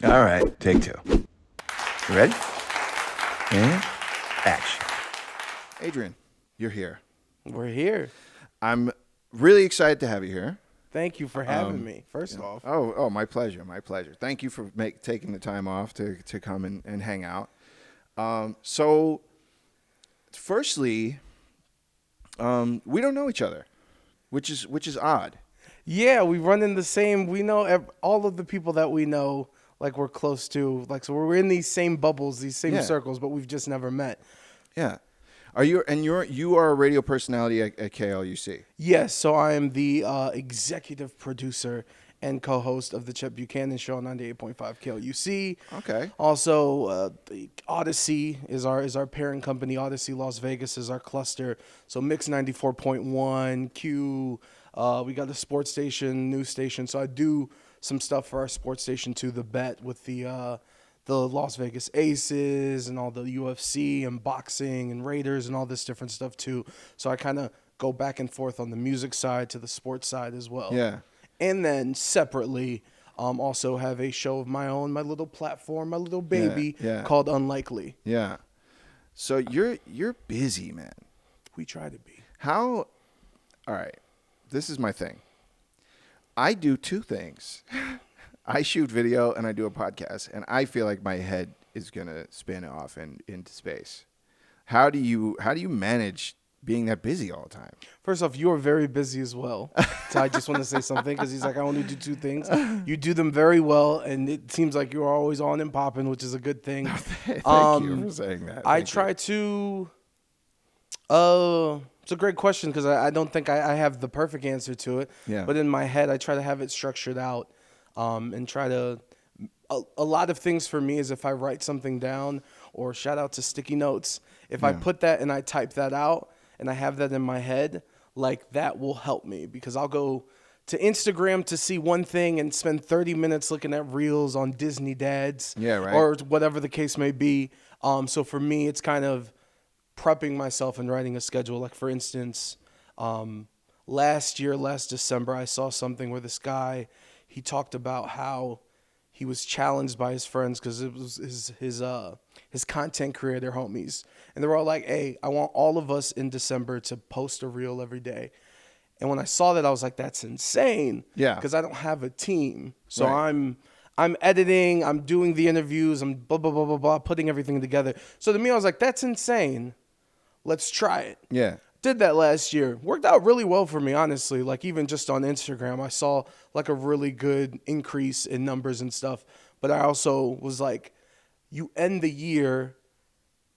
All right, take two. You ready? And action. Adrian, you're here. We're here. I'm really excited to have you here. Thank you for having me, first off. Oh, my pleasure, my pleasure. Thank you for taking the time off to come and hang out. So, firstly, we don't know each other, which is odd. Yeah, we run in the same, we know all of the people that we know, like we're close to, like, so we're in these same bubbles, these same circles, but we've just never met. Yeah. You are a radio personality at KLUC. Yes, so I am the executive producer and co-host of the Chet Buchanan Show on 98.5 KLUC. Okay. Also, the Odyssey is our parent company. Odyssey Las Vegas is our cluster. So Mix 94.1, Q. We got the sports station, news station. So I do some stuff for our sports station too. The Bet with the Las Vegas Aces and all the UFC and boxing and Raiders and all this different stuff too. So I kind of go back and forth on the music side to the sports side as well. Yeah. And then separately, also have a show of my own, my little platform, my little baby called Unlikely. Yeah. So you're busy, man. We try to be. All right. This is my thing. I do two things. I shoot video and I do a podcast, and I feel like my head is gonna spin off into space. How do you manage being that busy all the time? First off, you are very busy as well. So I just want to say something because he's like, I only do two things. You do them very well, and it seems like you're always on and popping, which is a good thing. Thank you for saying that. I try to. It's a great question because I don't think I have the perfect answer to it. Yeah. But in my head, I try to have it structured out. And try to, a lot of things for me is if I write something down, or shout out to sticky notes, if I put that and I type that out and I have that in my head, like that will help me because I'll go to Instagram to see one thing and spend 30 minutes looking at reels on Disney dads or whatever the case may be. So for me, it's kind of prepping myself and writing a schedule. Like for instance, last December, I saw something where this guy, he talked about how he was challenged by his friends because it was his content creator homies. And they were all like, hey, I want all of us in December to post a reel every day. And when I saw that, I was like, that's insane. Yeah. Because I don't have a team. So I'm editing, I'm doing the interviews, I'm blah, blah, blah, blah, blah, putting everything together. So to me, I was like, that's insane. Let's try it. Yeah. Did that last year. Worked out really well for me, honestly. Like even just on Instagram, I saw like a really good increase in numbers and stuff. But I also was like, you end the year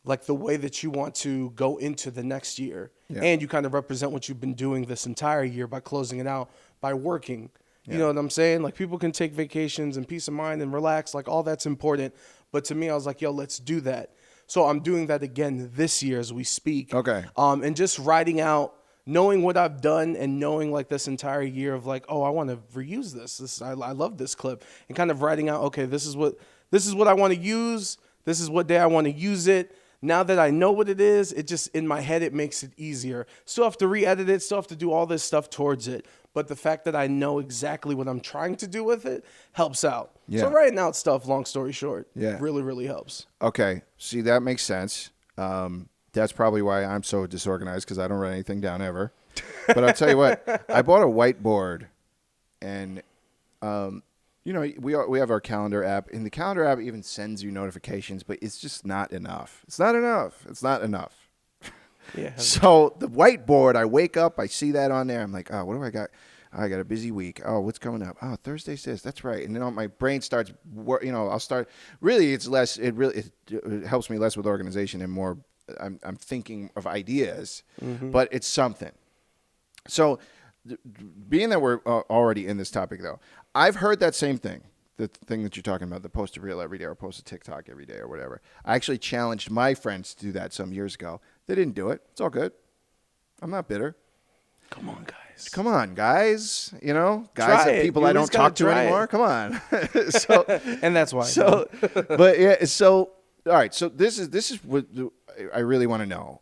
like the way that you want to go into the next year. Yeah. And you kind of represent what you've been doing this entire year by closing it out, by working. You know what I'm saying? Like people can take vacations and peace of mind and relax. Like all that's important. But to me, I was like, yo, let's do that. So I'm doing that again this year as we speak. Okay. And just writing out, knowing what I've done and knowing like this entire year of like, oh, I want to reuse this. I love this clip, and kind of writing out, okay, this is what I want to use. This is what day I want to use it. Now that I know what it is, it just in my head, it makes it easier. Still have to re-edit it. Still have to do all this stuff towards it. But the fact that I know exactly what I'm trying to do with it helps out. Yeah. So writing out stuff, long story short, really, really helps. Okay. See, that makes sense. That's probably why I'm so disorganized because I don't write anything down ever. But I'll tell you what, I bought a whiteboard, and we have our calendar app, and the calendar app even sends you notifications, but it's just not enough. It's not enough. Yeah. So the whiteboard, I wake up, I see that on there. I'm like, oh, what do I got? I got a busy week. Oh, what's coming up? Oh, Thursday's this. That's right. And then my brain starts, I'll start. Really, it's less. It helps me less with organization and more. I'm thinking of ideas, but it's something. So, being that we're already in this topic, though, I've heard that same thing. The thing that you're talking about, the post a reel every day or post a TikTok every day or whatever. I actually challenged my friends to do that some years ago. They didn't do it. It's all good. I'm not bitter. Come on, guys. Come on, guys. Guys try that it. people You I don't always gotta talk to try anymore. it. Come on. So, and that's why. but yeah. So all right. So this is what I really want to know.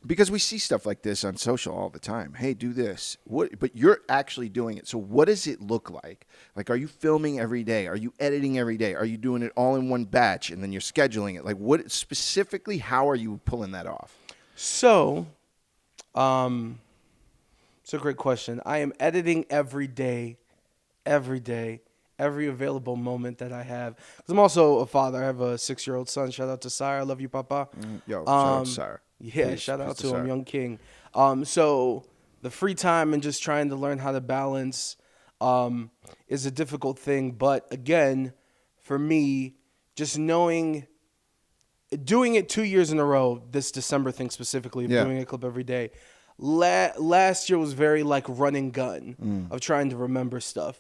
Because we see stuff like this on social all the time. Hey, do this. But you're actually doing it. So what does it look like? Like, are you filming every day? Are you editing every day? Are you doing it all in one batch and then you're scheduling it? Like, what specifically, how are you pulling that off? So, it's a great question. I am editing every day, every available moment that I have. Because I'm also a father. I have a 6-year-old son. Shout out to Sire. I love you, Papa. Yo, shout out to Sire. Yeah, shout out to him, young king. So the free time and just trying to learn how to balance is a difficult thing. But again, for me, just doing it 2 years in a row, this December thing specifically, of doing a clip every day. Last year was very like run and gun of trying to remember stuff.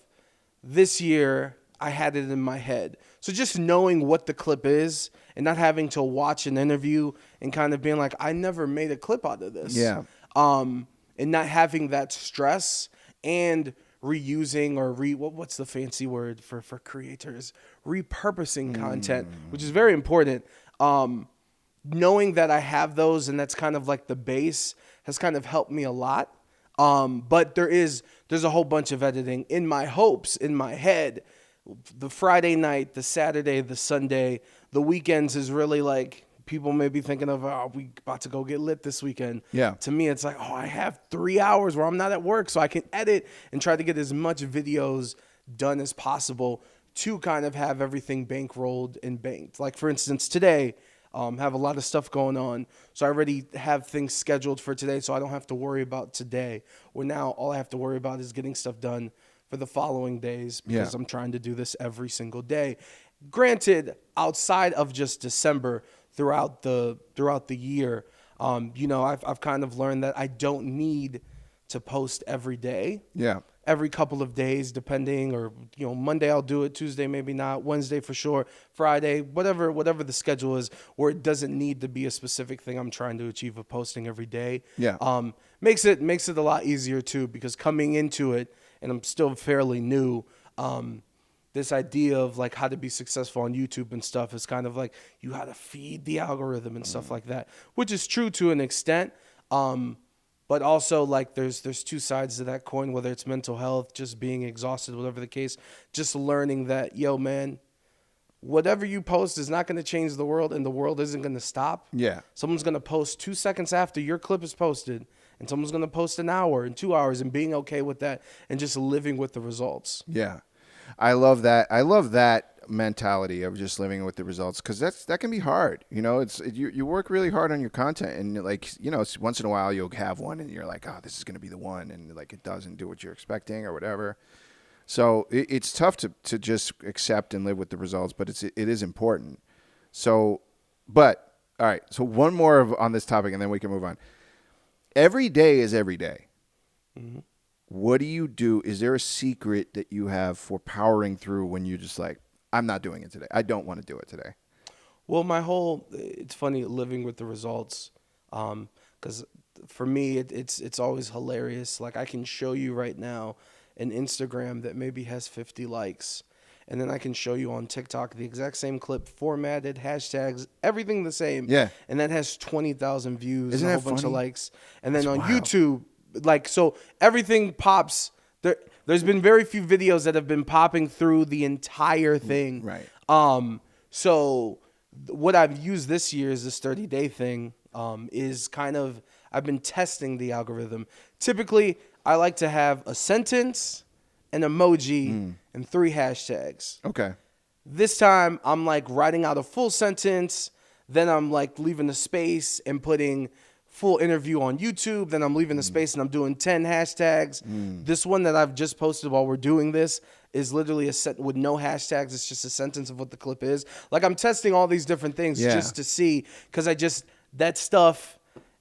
This year, I had it in my head. So just knowing what the clip is and not having to watch an interview and kind of being like, I never made a clip out of this. Yeah. And not having that stress and reusing or what's the fancy word for creators? Repurposing content, which is very important. Knowing that I have those and that's kind of like the base has kind of helped me a lot. But there's a whole bunch of editing in my hopes, in my head. The Friday night, the Saturday, the Sunday, the weekends is really like people may be thinking of, oh, we about to go get lit this weekend. Yeah. To me, it's like, oh, I have 3 hours where I'm not at work, so I can edit and try to get as much videos done as possible to kind of have everything bankrolled and banked. Like, for instance, today, have a lot of stuff going on. So I already have things scheduled for today, so I don't have to worry about today. Where now all I have to worry about is getting stuff done for the following days because I'm trying to do this every single day. Granted, outside of just December, throughout the year, I've kind of learned that I don't need to post every day. Yeah. Every couple of days, depending, or Monday I'll do it, Tuesday maybe not, Wednesday for sure, Friday, whatever the schedule is, where it doesn't need to be a specific thing I'm trying to achieve of posting every day. Yeah. Makes it a lot easier too, because coming into it, and I'm still fairly new, this idea of like how to be successful on YouTube and stuff is kind of like you got to feed the algorithm and stuff like that, which is true to an extent. But also, like, there's two sides to that coin, whether it's mental health, just being exhausted, whatever the case, just learning that, yo, man, whatever you post is not going to change the world, and the world isn't going to stop. Yeah. Someone's going to post 2 seconds after your clip is posted, and someone's going to post an hour and 2 hours, and being okay with that and just living with the results. Yeah. I love that. I love that mentality of just living with the results, because that can be hard. You work really hard on your content, and once in a while you'll have one and you're like, oh, this is going to be the one, and like it doesn't do what you're expecting or whatever. So it's tough to just accept and live with the results, but it is important. So, but all right. So one more on this topic, and then we can move on. Every day is every day. Mm-hmm. What do you do? Is there a secret that you have for powering through when you're just like, I'm not doing it today. I don't want to do it today. Well, it's funny living with the results, because for me, it's always hilarious. Like, I can show you right now an Instagram that maybe has 50 likes, and then I can show you on TikTok the exact same clip, formatted, hashtags, everything the same. Yeah. And that has 20,000 views Isn't and a that whole bunch of funny? likes. And then That's on wild. YouTube, like, so everything pops. There's been very few videos that have been popping through the entire thing. Right. So what I've used this year is this 30-day thing, is kind of, I've been testing the algorithm. Typically, I like to have a sentence, an emoji, and 3 hashtags. Okay. This time, I'm like writing out a full sentence, then I'm like leaving a space and putting full interview on YouTube, then I'm leaving the space and I'm doing 10 hashtags. This one that I've just posted while we're doing this is literally a set with no hashtags. It's just a sentence of what the clip is. Like, I'm testing all these different things just to see, because that stuff,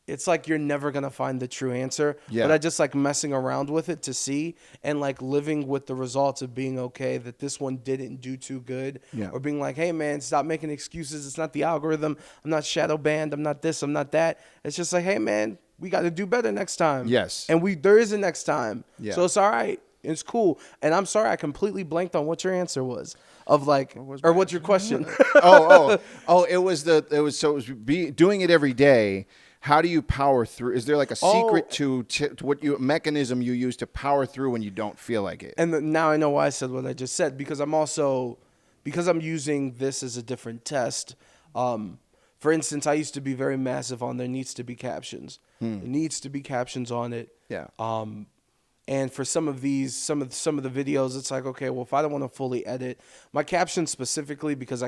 it's like you're never going to find the true answer. Yeah. But I just like messing around with it to see, and like living with the results of being okay that this one didn't do too good. Yeah. Or being like, hey, man, stop making excuses. It's not the algorithm. I'm not shadow banned. I'm not this. I'm not that. It's just like, hey, man, we got to do better next time. Yes. And there is a next time. Yeah. So it's all right. It's cool. And I'm sorry, I completely blanked on what your answer was of like, or what's your question? It was doing it every day. How do you power through? Is there like a Oh. secret to what mechanism you use to power through when you don't feel like it? And now I know why I said what I just said, because I'm using this as a different test. For instance, I used to be very massive on there needs to be captions. There needs to be captions on it. Yeah. And for some of the videos, it's like, okay, well, if I don't want to fully edit my captions specifically, because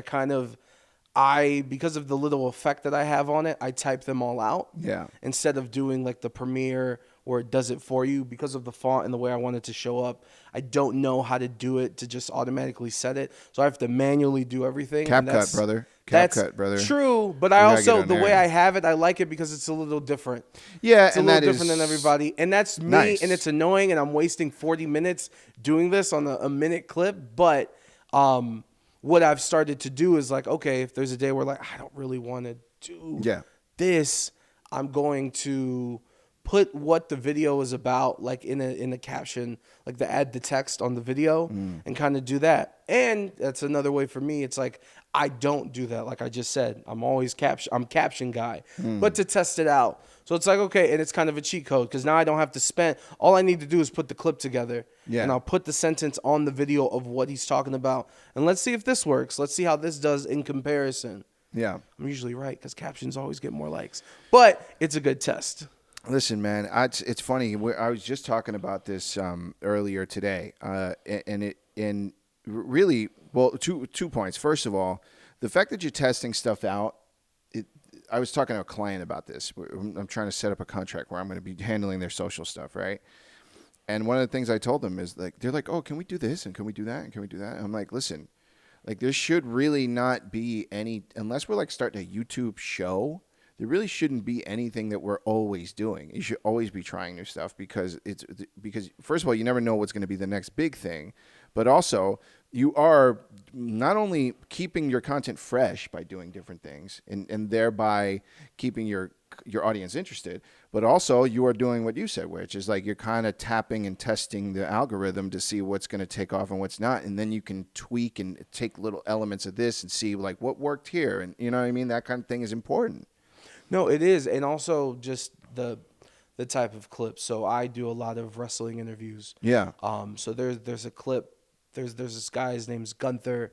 because of the little effect that I have on it, I type them all out. Yeah. Instead of doing like the Premiere where it does it for you, because of the font and the way I want it to show up, I don't know how to do it to just automatically set it. So I have to manually do everything. CapCut, brother. That's CapCut, brother. true, but I You gotta also, get on the way there. I have it, I like it because it's a little different. Yeah, It's a and little that different is than everybody. And that's me, nice. and it's annoying, and I'm wasting 40 minutes doing this on a minute clip. But what I've started to do is like, okay, if there's a day where like I don't really want to do this, I'm going to put what the video is about, like in a caption, like to add the text on the video and kind of do that. And that's another way for me. It's like I don't do that. Like I just said, I'm always I'm caption guy, but to test it out. So it's like, okay, and it's kind of a cheat code because now I don't have to spend. All I need to do is put the clip together, and I'll put the sentence on the video of what he's talking about, and let's see if this works. Let's see how this does in comparison. Yeah. I'm usually right because captions always get more likes, but it's a good test. Listen, man, it's funny. I was just talking about this earlier today, and really, well, two points. First of all, the fact that you're testing stuff out. I was talking to a client about this. I'm trying to set up a contract where I'm going to be handling their social stuff, right? And one of the things I told them is like, they're like, "Oh, can we do this and can we do that and can we do that?" And I'm like, "Listen, like there should really not be any unless we're like starting a YouTube show." There really shouldn't be anything that we're always doing. You should always be trying new stuff because first of all, you never know what's going to be the next big thing, but also you are not only keeping your content fresh by doing different things and thereby keeping your audience interested, but also you are doing what you said, which is like you're kind of tapping and testing the algorithm to see what's going to take off and what's not, and then you can tweak and take little elements of this and see like what worked here, and you know what I mean? That kind of thing is important. No, it is, and also just the type of clip. So I do a lot of wrestling interviews. Yeah. So there's a clip. There's this guy. His name's Gunther.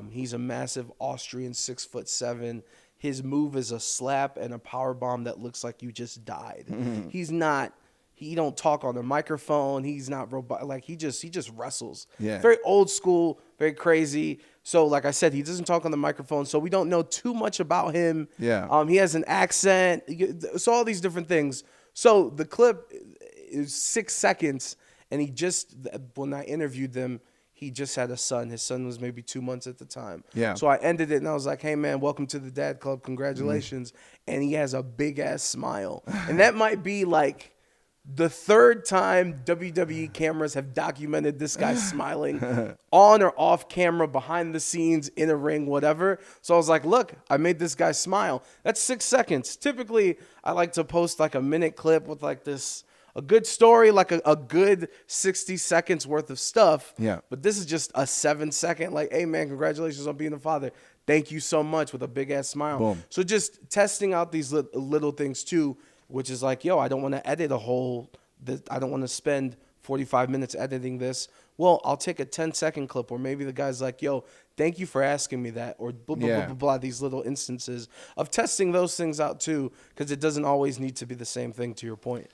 He's a massive Austrian, 6'7". His move is a slap and a power bomb that looks like you just died. Mm-hmm. He's not. He don't talk on a microphone. He's not robot. Like he just wrestles. Yeah. Very old school. Very crazy. So like I said, he doesn't talk on the microphone. So we don't know too much about him. Yeah. He has an accent. So all these different things. So the clip is 6 seconds, and when I interviewed them, he just had a son. His son was maybe 2 months at the time. Yeah. So I ended it, and I was like, hey, man, welcome to the Dad Club. Congratulations. And he has a big-ass smile. And that might be like the third time WWE cameras have documented this guy smiling on or off camera, behind the scenes, in a ring, whatever. So I was like, look, I made this guy smile. That's 6 seconds. Typically, I like to post like a minute clip with like a good story, like a good 60 seconds worth of stuff. Yeah. But this is just a 7 second, like, hey, man, congratulations on being a father. Thank you so much, with a big ass smile. Boom. So just testing out these little things too, which is like, yo, I don't want to edit I don't want to spend 45 minutes editing this. Well, I'll take a 10-second clip where maybe the guy's like, yo, thank you for asking me that, or blah, blah, blah, blah, blah, these little instances of testing those things out too, because it doesn't always need to be the same thing, to your point.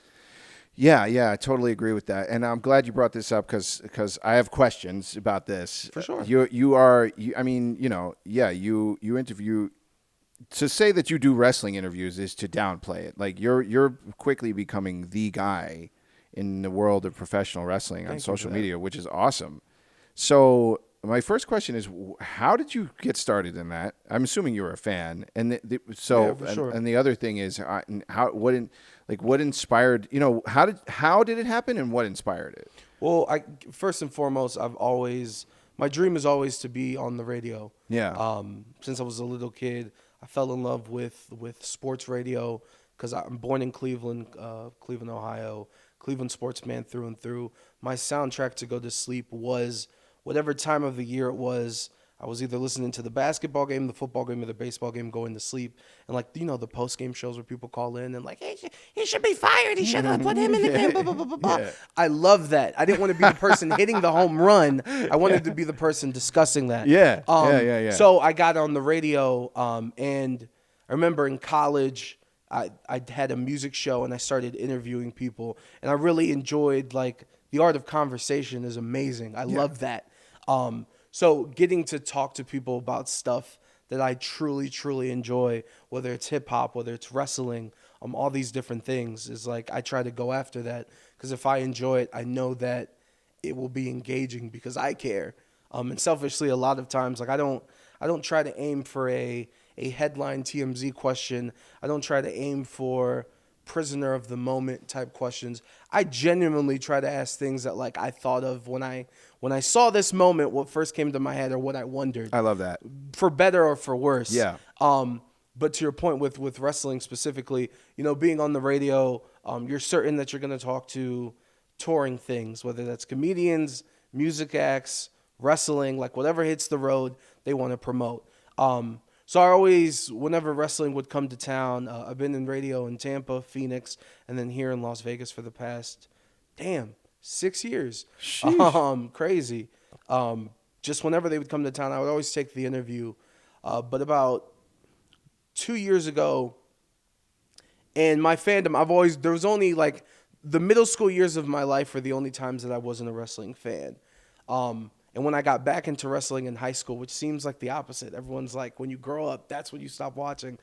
Yeah, I totally agree with that, and I'm glad you brought this up because I have questions about this. For sure. I mean, you interview. To say that you do wrestling interviews is to downplay it. Like you're quickly becoming the guy in the world of professional wrestling on social media, which is awesome. So my first question is, how did you get started in that? I'm assuming you were a fan, and sure. And the other thing is, what inspired? How did it happen, and what inspired it? Well, first and foremost, my dream is always to be on the radio. Yeah. Since I was a little kid, I fell in love with sports radio because I'm born in Cleveland, Ohio. Cleveland sports man through and through. My soundtrack to go to sleep was whatever time of the year it was. I was either listening to the basketball game, the football game, or the baseball game, going to sleep. And like, you know, the post game shows where people call in and like, hey, he should be fired. He should have put him in the game. Blah, blah, blah, blah, blah. Yeah. I love that. I didn't want to be the person hitting the home run. I wanted to be the person discussing that. Yeah. Yeah. So I got on the radio, and I remember in college, I had a music show and I started interviewing people, and I really enjoyed, like, the art of conversation is amazing. I love that. So getting to talk to people about stuff that I truly, truly enjoy, whether it's hip hop, whether it's wrestling, all these different things, is like I try to go after that, because if I enjoy it, I know that it will be engaging because I care. And selfishly, a lot of times, like I don't try to aim for a headline TMZ question. I don't try to aim for prisoner of the moment type questions. I genuinely try to ask things that, like, I thought of when I saw this moment, what first came to my head or what I wondered. I love that. For better or for worse. Yeah. But to your point with wrestling specifically, you know, being on the radio, you're certain that you're going to talk to touring things, whether that's comedians, music acts, wrestling, like whatever hits the road, they want to promote. So I always, whenever wrestling would come to town, I've been in radio in Tampa, Phoenix, and then here in Las Vegas for the past, 6 years. Crazy. Just whenever they would come to town, I would always take the interview. But about 2 years ago, and my fandom, there was only like the middle school years of my life were the only times that I wasn't a wrestling fan. And when I got back into wrestling in high school, which seems like the opposite, everyone's like, when you grow up, that's when you stop watching.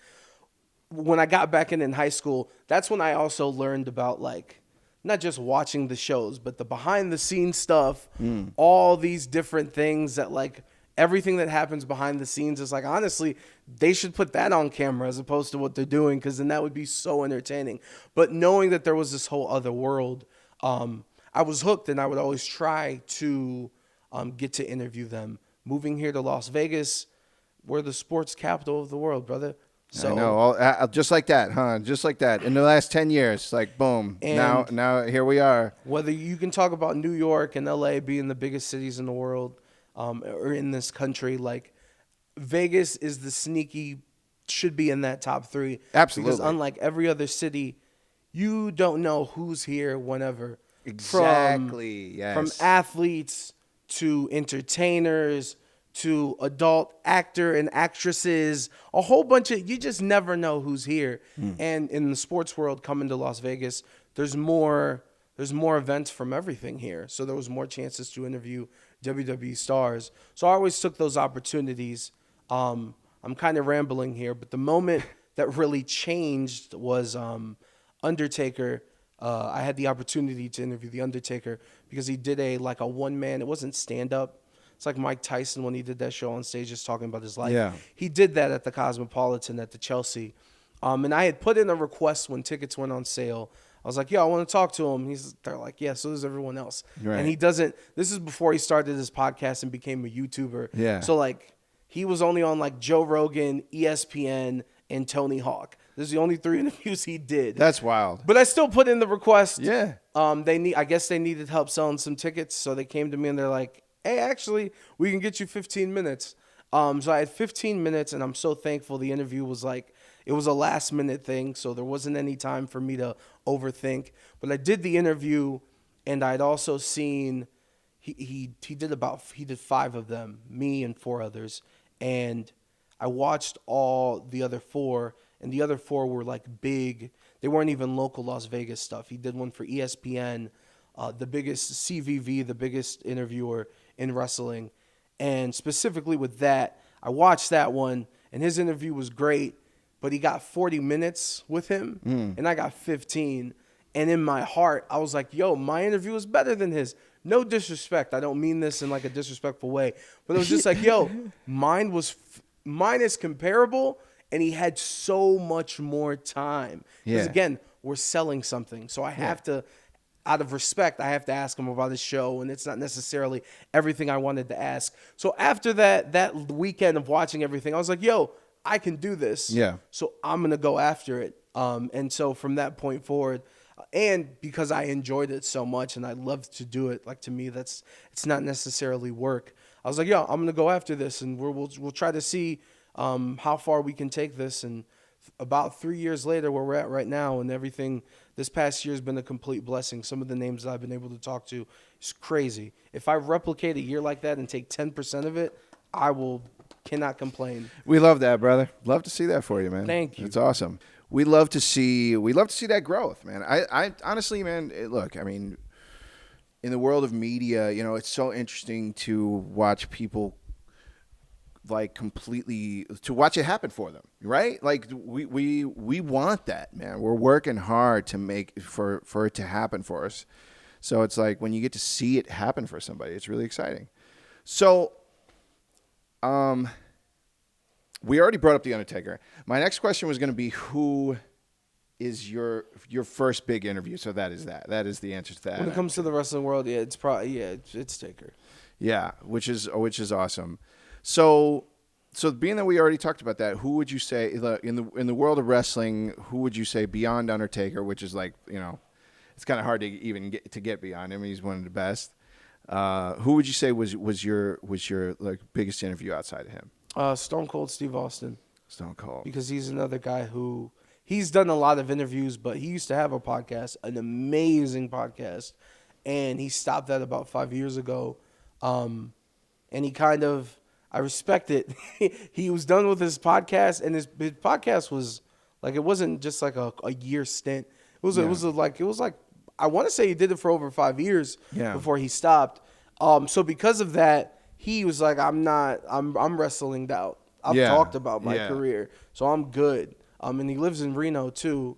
When I got back in high school, that's when I also learned about, like, not just watching the shows, but the behind the scenes stuff, all these different things that, like, everything that happens behind the scenes is like, honestly, they should put that on camera as opposed to what they're doing, because then that would be so entertaining. But knowing that there was this whole other world, I was hooked, and I would always try to get to interview them. Moving here to Las Vegas, we're the sports capital of the world, brother. So, I know, just like that, huh? Just like that. In the last 10 years, like, boom. Now here we are. Whether you can talk about New York and LA being the biggest cities in the world, or in this country, like, Vegas is the sneaky, should be in that top 3. Absolutely. Because unlike every other city, you don't know who's here whenever. Exactly, yes. From athletes to entertainers to adult actor and actresses, a whole bunch of, you just never know who's here. And in the sports world, coming to Las Vegas, there's more events from everything here. So there was more chances to interview WWE stars. So I always took those opportunities. I'm kind of rambling here, but the moment that really changed was Undertaker. I had the opportunity to interview the Undertaker because he did a one-man, it wasn't stand-up. It's like Mike Tyson when he did that show on stage just talking about his life. Yeah. He did that at the Cosmopolitan at the Chelsea. And I had put in a request when tickets went on sale. I was like, yo, I want to talk to him. They're like, yeah, so does everyone else. Right. And he doesn't, this is before he started his podcast and became a YouTuber. Yeah. So, like, he was only on, like, Joe Rogan, ESPN, and Tony Hawk. This is the only 3 interviews he did. That's wild. But I still put in the request. Yeah. I guess they needed help selling some tickets, so they came to me and they're like, hey, actually, we can get you 15 minutes. So I had 15 minutes, and I'm so thankful. The interview was like, it was a last-minute thing, so there wasn't any time for me to overthink. But I did the interview, and I'd also seen he did 5 of them, me and 4 others, and I watched all the other 4, and the other 4 were like big. They weren't even local Las Vegas stuff. He did one for ESPN, the biggest CVV, the biggest interviewer in wrestling. And specifically with that, I watched that one, and his interview was great, but he got 40 minutes with him, and I got 15. And in my heart, I was like, yo, my interview is better than his. No disrespect. I don't mean this in like a disrespectful way. But it was just like, yo, mine is comparable, and he had so much more time. Because, again, we're selling something. So I have to, out of respect, I have to ask him about his show, and it's not necessarily everything I wanted to ask. So after that weekend of watching everything, I was like, yo, I can do this. Yeah. So I'm going to go after it. And so from that point forward, and because I enjoyed it so much and I loved to do it, like, to me, it's not necessarily work. I was like, yo, I'm gonna go after this, and we'll try to see how far we can take this. And about 3 years later, where we're at right now, and everything this past year has been a complete blessing. Some of the names that I've been able to talk to is crazy. If I replicate a year like that and take 10% of it, cannot complain. We love that, brother. Love to see that for you, man. Thank you. It's awesome. We love to see that growth, man. I honestly, man, look, I mean, in the world of media, you know, it's so interesting to watch people like completely to watch it happen for them, right? Like we want that, man. We're working hard to make for it to happen for us. So it's like when you get to see it happen for somebody, it's really exciting. So we already brought up the Undertaker. My next question was going to be, who is your first big interview? So that is the answer to that. When it comes to the wrestling world, yeah, it's probably it's Taker. Yeah, which is awesome. So being that we already talked about that, who would you say in the world of wrestling? Who would you say beyond Undertaker, which is like, you know, it's kind of hard to even get beyond him. He's one of the best. Who would you say was your like biggest interview outside of him? Stone Cold Steve Austin. Stone Cold. Because he's another guy who he's done a lot of interviews, but he used to have a podcast, an amazing podcast, and he stopped that about 5 years ago. And he kind of, I respect it. He was done with his podcast, and his podcast was like, it wasn't just like a year stint. It was like I want to say he did it for over 5 years before he stopped. So because of that, he was like, I'm wrestling out. I've talked about my career, so I'm good. And he lives in Reno too,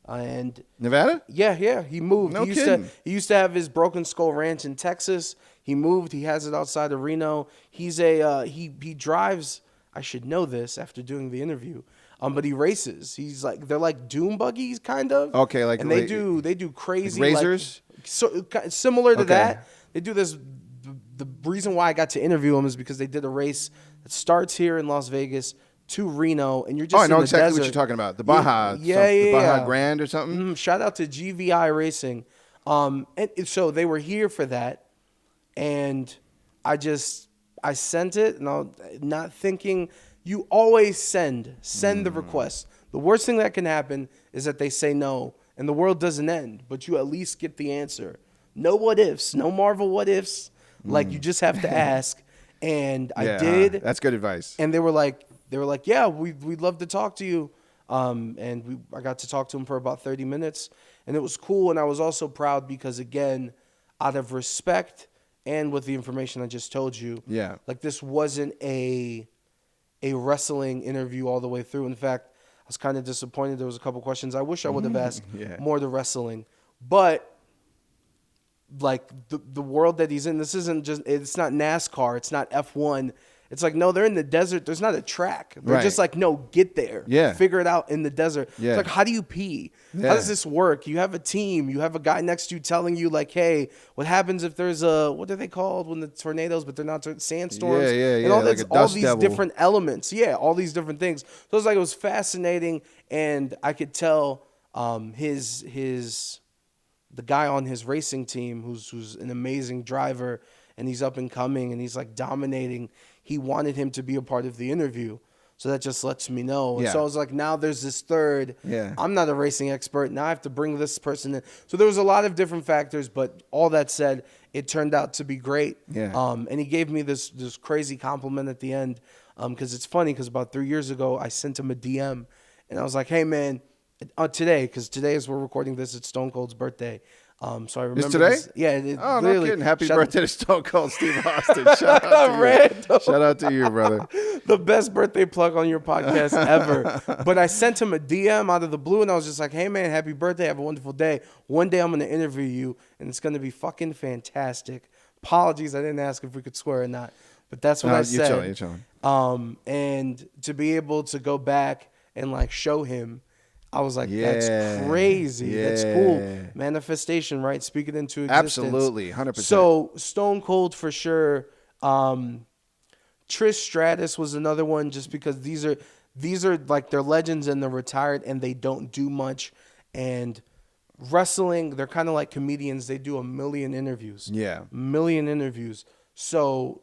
and Nevada. Yeah. He moved. No He used to have his Broken Skull Ranch in Texas. He moved. He has it outside of Reno. He's he drives. I should know this after doing the interview. But he races. He's like, they're like dune buggies, kind of. Okay, like, and they do crazy like razors. Like, similar to that. They do this. The reason why I got to interview him is because they did a race that starts here in Las Vegas to Reno, and you're just I know in the exactly desert. what you're talking about. The Baja, the Baja Grand or something. Shout out to GVI Racing. And so they were here for that, and I sent it, and I'm not thinking. You always send the request. The worst thing that can happen is that they say no, and the world doesn't end, but you at least get the answer. No what ifs, no Marvel what ifs. Like, you just have to ask. And I did. That's good advice. And they were like, yeah, we'd love to talk to you. And I got to talk to him for about 30 minutes, and it was cool. And I was also proud because, again, out of respect and with the information I just told you, like, this wasn't a wrestling interview all the way through. In fact, I was kind of disappointed. There was a couple questions I wish I would have asked more to wrestling. But like the world that he's in, this isn't just, it's not NASCAR, it's not F1. It's like, no, they're in the desert. There's not a track. They're just like, no, get there. Figure it out in the desert. It's like, how do you pee? How does this work? You have a team. You have a guy next to you telling you, like, hey, what happens if there's what are they called when the tornadoes, but they're not sandstorms? And all, like all these different elements. All these different things. So it was like, it was fascinating. And I could tell the guy on his racing team, who's an amazing driver, and he's up and coming, and he's like dominating. He wanted him to be a part of the interview. So that just lets me know. And so I was like, now there's this third. I'm not a racing expert. Now I have to bring this person in. So there was a lot of different factors, but all that said, it turned out to be great. And he gave me this crazy compliment at the end. Because it's funny, because about 3 years ago, I sent him a DM. And I was like, hey, man, today, because today as we're recording this, it's Stone Cold's birthday. So I remember. It's today? No kidding. Happy birthday to Stone Cold Steve Austin. Shout out to you. Shout out to you, brother. The best birthday plug on your podcast ever. But I sent him a DM out of the blue, and I was just like, hey, man, happy birthday. Have a wonderful day. One day I'm going to interview you, and it's going to be fucking fantastic. Apologies, I didn't ask if we could swear or not. But that's what I said. You're chilling. And to be able to go back and, like, show him, I was like, that's crazy. That's cool. Manifestation, right? Speak it into existence. Absolutely, 100%. So Stone Cold for sure. Trish Stratus was another one, just because these are like, they're legends and they're retired and they don't do much. And wrestling, they're kind of like comedians. They do a million interviews. A million interviews. So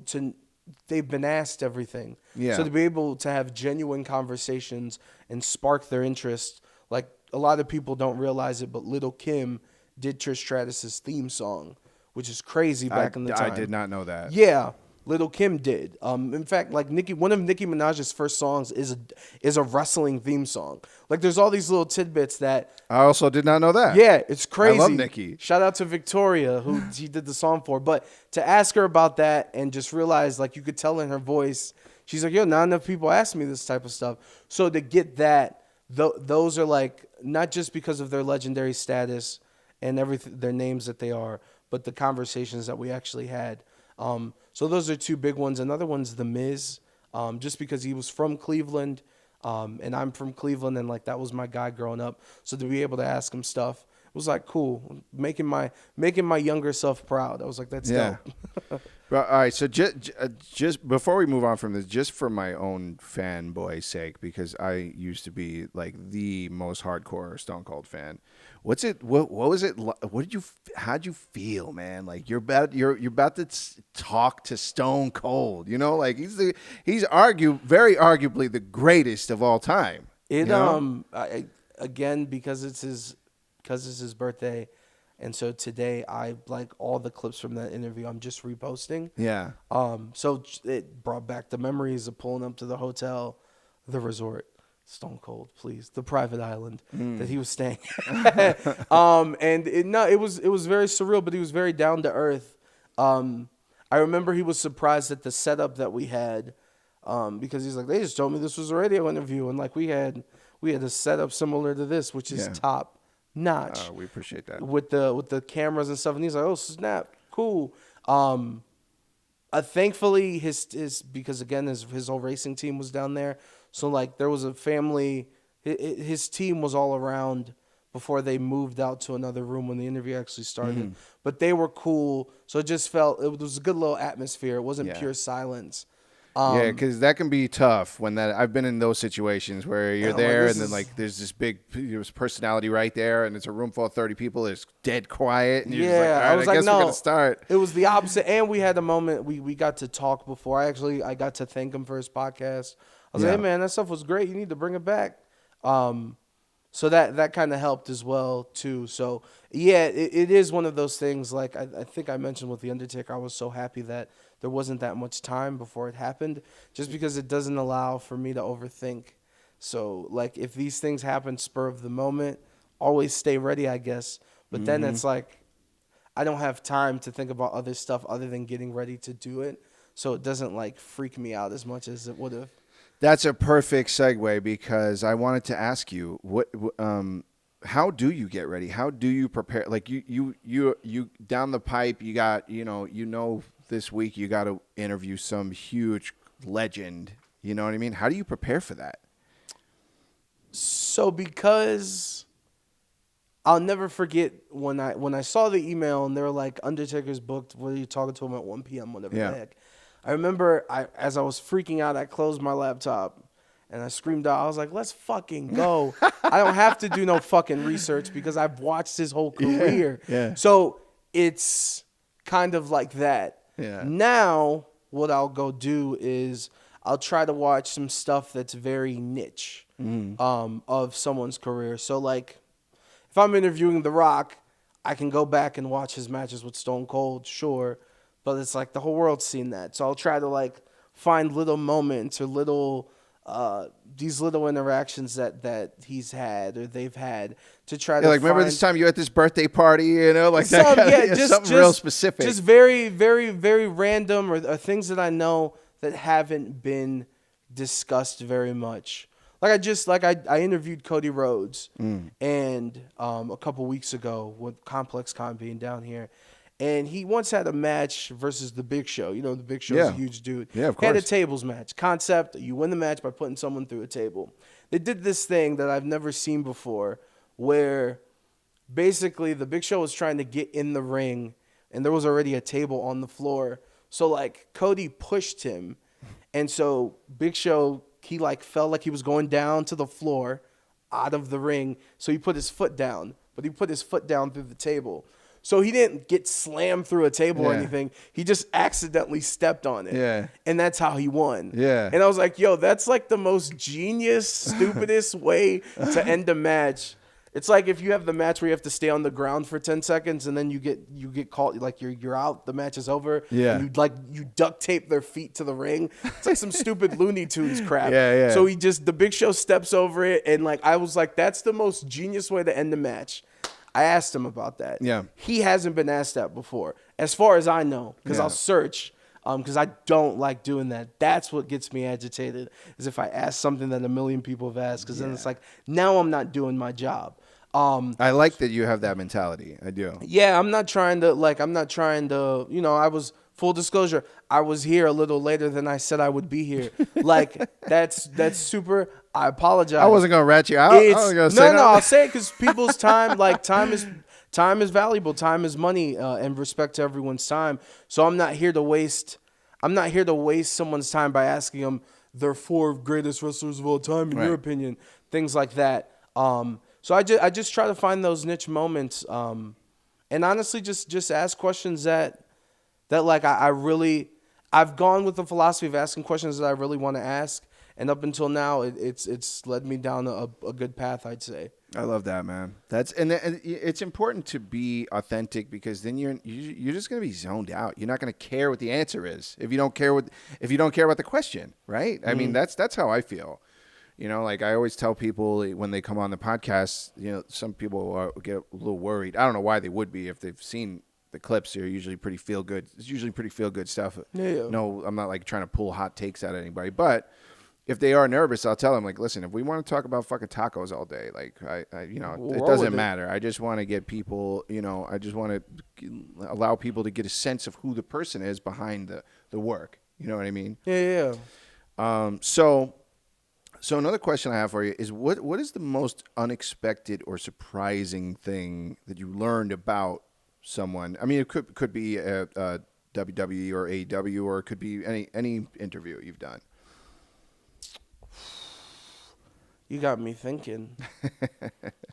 they've been asked everything. Yeah. So to be able to have genuine conversations and spark their interest, like a lot of people don't realize it, but Lil' Kim did Trish Stratus's theme song, which is crazy back in the time. I did not know that. Yeah, Lil' Kim did. In fact, like one of Nicki Minaj's first songs is a wrestling theme song. Like there's all these little tidbits that. I also did not know that. Yeah, it's crazy. I love Nicki. Shout out to Victoria, who she did the song for. But to ask her about that and just realize, like, you could tell in her voice, she's like, yo, not enough people ask me this type of stuff. So to get that, those are like, not just because of their legendary status and everything, their names that they are, but the conversations that we actually had. So those are two big ones. Another one's The Miz, just because he was from Cleveland. And I'm from Cleveland, and like that was my guy growing up. So to be able to ask him stuff, it was like cool, making my younger self proud. I was like, that's dope. Well, all right, so just before we move on from this, just for my own fanboy sake, because I used to be like the most hardcore Stone Cold fan. What was it? How'd you feel, man? Like you're about to talk to Stone Cold, you know? Like he's very arguably the greatest of all time. Again, because it's his birthday. And so today, I like all the clips from that interview. I'm just reposting. Yeah. So it brought back the memories of pulling up to the hotel, the resort, Stone Cold, please, the private island that he was staying. And it was very surreal, but he was very down to earth. I remember he was surprised at the setup that we had, because he's like, they just told me this was a radio interview, and like we had a setup similar to this, which is top notch. We appreciate that with the cameras and stuff, and he's like, oh snap, cool. Thankfully his because again his whole racing team was down there, so like there was a family. His team was all around before they moved out to another room when the interview actually started. But they were cool, so it just felt it was a good little atmosphere. It wasn't pure silence. Yeah, because that can be tough when I've been in those situations where you're there and then like there's this big personality right there and it's a room full of 30 people. It's dead quiet. And you're just like, all right, I guess we're going to start. It was the opposite. And we had a moment, we got to talk before. I got to thank him for his podcast. I was like, hey man, that stuff was great. You need to bring it back. So that kind of helped as well too. So yeah, it is one of those things. Like I think I mentioned with the Undertaker, I was so happy that there wasn't that much time before it happened, just because it doesn't allow for me to overthink. So like if these things happen spur of the moment, always stay ready, I guess. But then it's like I don't have time to think about other stuff other than getting ready to do it. So it doesn't like freak me out as much as it would have. That's a perfect segue, because I wanted to ask you how do you get ready? How do you prepare? Like you down the pipe, you got this week you got to interview some huge legend. You know what I mean? How do you prepare for that? So because I'll never forget when I saw the email and they were like, Undertaker's booked. What are you talking to him at 1 p.m. Whatever the heck. I remember as I was freaking out, I closed my laptop and I screamed out. I was like, let's fucking go. I don't have to do no fucking research because I've watched his whole career. Yeah. So it's kind of like that. Yeah. Now what I'll go do is I'll try to watch some stuff that's very niche of someone's career. So like if I'm interviewing The Rock, I can go back and watch his matches with Stone Cold, sure. But it's like the whole world's seen that. So I'll try to like find little moments or these little interactions that he's had or they've had to try to like remember this time you were at this birthday party, like that kind of, something real specific. Just very, very, very random or things that I know that haven't been discussed very much. Like I interviewed Cody Rhodes and a couple weeks ago with Complex Con being down here. And he once had a match versus The Big Show. The Big Show's a huge dude. Yeah, of course. He had a tables match. Concept, you win the match by putting someone through a table. They did this thing that I've never seen before where basically The Big Show was trying to get in the ring and there was already a table on the floor. So, like, Cody pushed him. And so Big Show, he, like, felt like he was going down to the floor out of the ring. So he put his foot down. But he put his foot down through the table. So he didn't get slammed through a table or anything. He just accidentally stepped on it. Yeah. And that's how he won. Yeah. And I was like, yo, that's like the most genius, stupidest way to end a match. It's like if you have the match where you have to stay on the ground for 10 seconds and then you get caught, like you're out, the match is over. Yeah. And you duct tape their feet to the ring. It's like some stupid Looney Tunes crap. Yeah. So the Big Show steps over it, and like I was like, that's the most genius way to end the match. I asked him about that. Yeah. He hasn't been asked that before, as far as I know, because I'll search. Because I don't like doing that. That's what gets me agitated, is if I ask something that a million people have asked, because then it's like, now I'm not doing my job. I like that you have that mentality. I do. Yeah, I'm not trying to, I was, full disclosure, I was here a little later than I said I would be here. Like, that's super, I apologize. I wasn't going to rat you out. I was gonna say No, I'll say it because people's time, time is valuable. Time is money, and respect to everyone's time. So I'm not here to waste someone's time by asking them their 4 greatest wrestlers of all time, in your opinion, things like that. So I just try to find those niche moments, and honestly, just ask questions that like I've gone with the philosophy of asking questions that I really want to ask, and up until now, it's led me down a good path, I'd say. I love that, man. And it's important to be authentic, because then you're just going to be zoned out. You're not going to care what the answer is if you don't care about the question, right? I mean, that's how I feel. Like I always tell people when they come on the podcast, some people get a little worried. I don't know why they would be if they've seen the clips. They're usually pretty feel good. It's usually pretty feel good stuff. Yeah. No, I'm not like trying to pull hot takes out of anybody, but if they are nervous, I'll tell them, like, listen, if we want to talk about fucking tacos all day, like, it doesn't matter. I just want to get people, I just want to allow people to get a sense of who the person is behind the work. You know what I mean? Yeah. So another question I have for you is, what is the most unexpected or surprising thing that you learned about someone? I mean, it could be a WWE or AEW, or it could be any interview you've done. You got me thinking.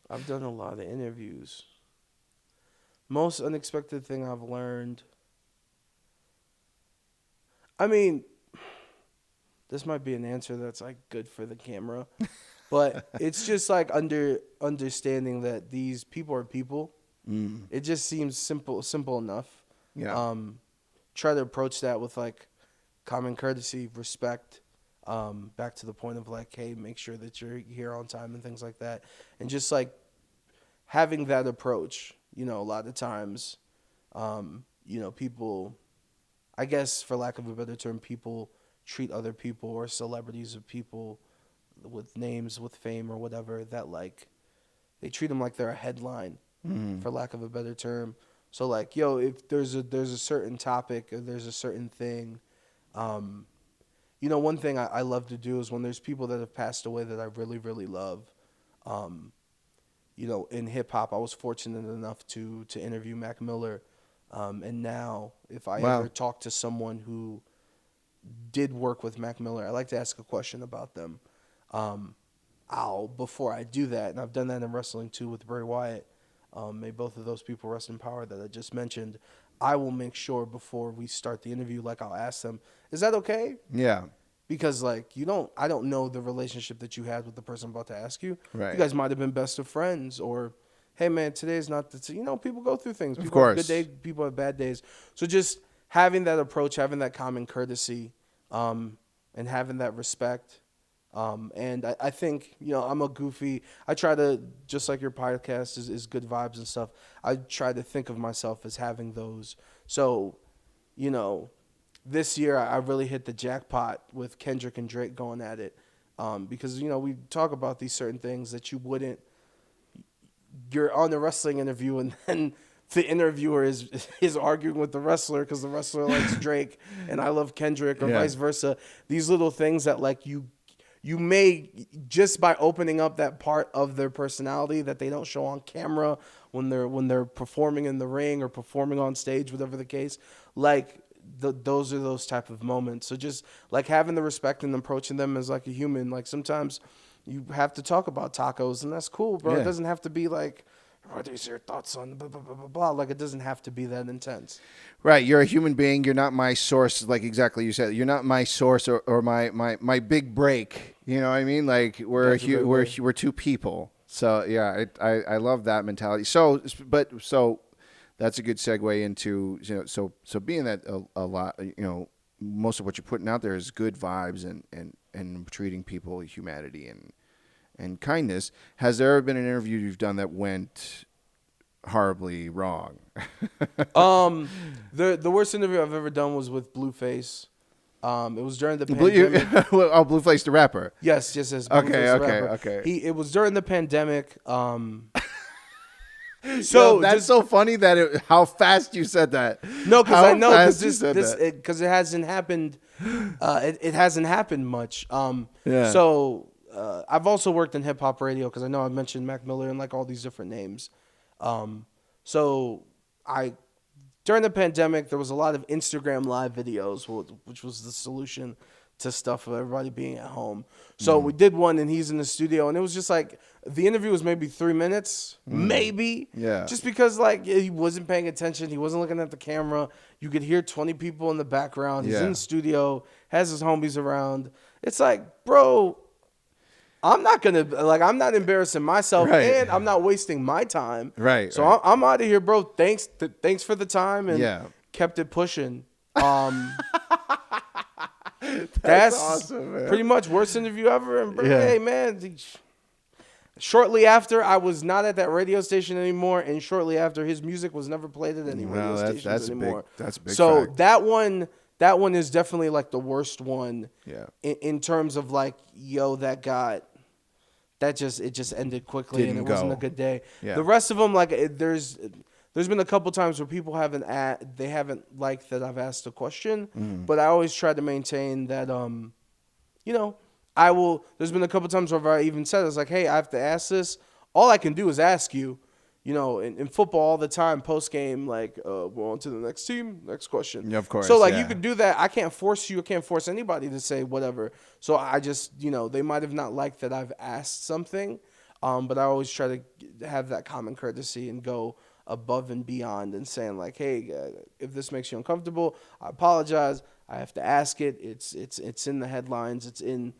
I've done a lot of interviews. Most unexpected thing I've learned. I mean, this might be an answer that's like good for the camera, but it's just like understanding that these people are people. It just seems simple enough. Yeah. Try to approach that with like common courtesy, respect. Back to the point of like, hey, make sure that you're here on time and things like that. And just like having that approach, a lot of times, people, I guess for lack of a better term, people treat other people or celebrities or people with names, with fame or whatever, that like, they treat them like they're a headline, for lack of a better term. So like, yo, if there's a certain topic or there's a certain thing, one thing I love to do is when there's people that have passed away that I really, really love, in hip hop, I was fortunate enough to interview Mac Miller. And now if I ever talk to someone who did work with Mac Miller, I like to ask a question about them. Before I do that, and I've done that in wrestling too with Bray Wyatt, may both of those people rest in power that I just mentioned, I will make sure before we start the interview, like I'll ask them, is that okay? Yeah. Because like I don't know the relationship that you had with the person I'm about to ask you. Right. You guys might have been best of friends, or hey man, today's not the people go through things. People of course. have good days, people have bad days. So just having that approach, having that common courtesy, and having that respect. And I think, I'm a goofy, I try to, just like your podcast is good vibes and stuff, I try to think of myself as having those. So, this year I really hit the jackpot with Kendrick and Drake going at it. Because, we talk about these certain things that you're on a wrestling interview and then the interviewer is arguing with the wrestler because the wrestler likes Drake and I love Kendrick, or vice versa. These little things that like you may, just by opening up that part of their personality that they don't show on camera when they're performing in the ring or performing on stage, whatever the case, like those are those type of moments. So just like having the respect and approaching them as like a human. Like sometimes you have to talk about tacos and that's cool, bro. Yeah. It doesn't have to be like, what is your thoughts on blah, blah, blah, blah, blah. Like, it doesn't have to be that intense. Right. You're a human being. You're not my source. Like exactly you said. You're not my source or my big break. You know what I mean? Like we're two people. So yeah, I love that mentality. So that's a good segue into so being that a lot, most of what you're putting out there is good vibes and treating people with humanity and kindness. Has there ever been an interview you've done that went horribly wrong? The worst interview I've ever done was with Blueface. It was during the pandemic. Blueface the rapper. Yes. Okay. It was during the pandemic. So that's so funny that how fast you said that. No, because I know because it hasn't happened. It hasn't happened much. Yeah. So I've also worked in hip hop radio because I know I mentioned Mac Miller and like all these different names. So during the pandemic, there was a lot of Instagram live videos, which was the solution to stuff for everybody being at home. So we did one, and he's in the studio, and it was just like the interview was maybe 3 minutes, maybe. Yeah. Just because like he wasn't paying attention, he wasn't looking at the camera. You could hear 20 people in the background. He's in the studio, has his homies around. It's like, bro, I'm not embarrassing myself, and I'm not wasting my time. Right. So right. I'm out of here, bro. Thanks for the time, and kept it pushing. That's awesome, man. Pretty much worst interview ever. And bro, hey, man. Shortly after, I was not at that radio station anymore, and shortly after, his music was never played at any radio stations anymore. That's a big. So fact. that one is definitely like the worst one. Yeah. In terms of like, it just ended quickly and it wasn't a good day. Yeah. The rest of them, like, there's been a couple times where people haven't liked that I've asked a question, but I always try to maintain that I will. There's been a couple times where I even said, it's like, hey, I have to ask this. All I can do is ask you. In football all the time, post game, like, we're on to the next team, next question. Yeah, of course. So, like, you could do that. I can't force you. I can't force anybody to say whatever. So, I just, they might have not liked that I've asked something, but I always try to have that common courtesy and go above and beyond and saying, like, hey, if this makes you uncomfortable, I apologize. I have to ask it. It's in the headlines. It's in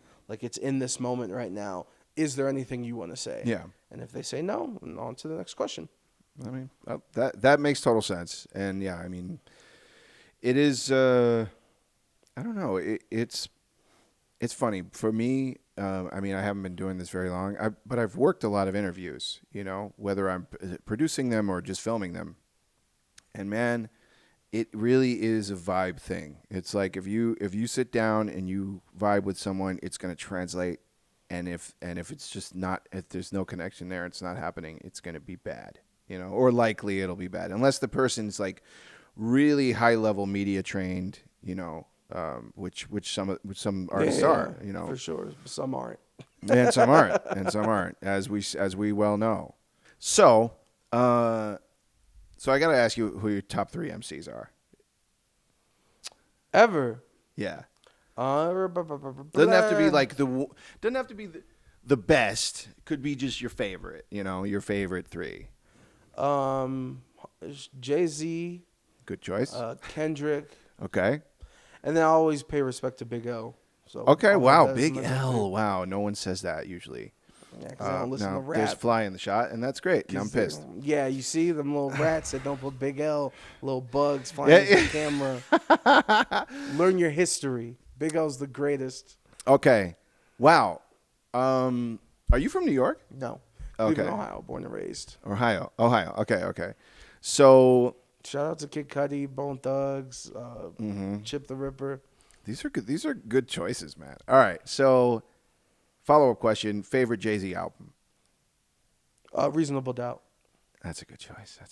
this moment right now. Is there anything you want to say? Yeah. And if they say no, on to the next question. I mean, that makes total sense. And yeah, I mean, it is. I don't know. It's funny for me. I mean, I haven't been doing this very long, but I've worked a lot of interviews. Whether I'm producing them or just filming them. And man, it really is a vibe thing. It's like if you sit down and you vibe with someone, it's going to translate. And if it's just not, if there's no connection there, it's not happening, it's going to be bad, or likely it'll be bad unless the person's like really high level media trained, which some artists are, for sure. Some aren't. and some aren't, as we well know. So I got to ask you who your top 3 MCs are. Ever. Yeah. Doesn't have to be like doesn't have to be the best. Could be just your favorite. Your favorite 3. Jay-Z. Good choice. Kendrick. Okay. And then I always pay respect to Big L. So okay. Wow. Big L. Wow. No one says that usually. Yeah, because I don't listen to rap. There's Fly in the shot, and that's great. And I'm pissed. Yeah, you see them little rats that don't put Big L, little bugs flying into the camera. Learn your history. Big L's the greatest. Okay. Wow. Are you from New York? No. Okay. Cleveland, Ohio, born and raised. Ohio. Okay. So shout out to Kid Cudi, Bone Thugs, Chip the Ripper. These are good choices, man. All right. So follow-up question, favorite Jay-Z album? Reasonable Doubt. That's a good choice. Yeah,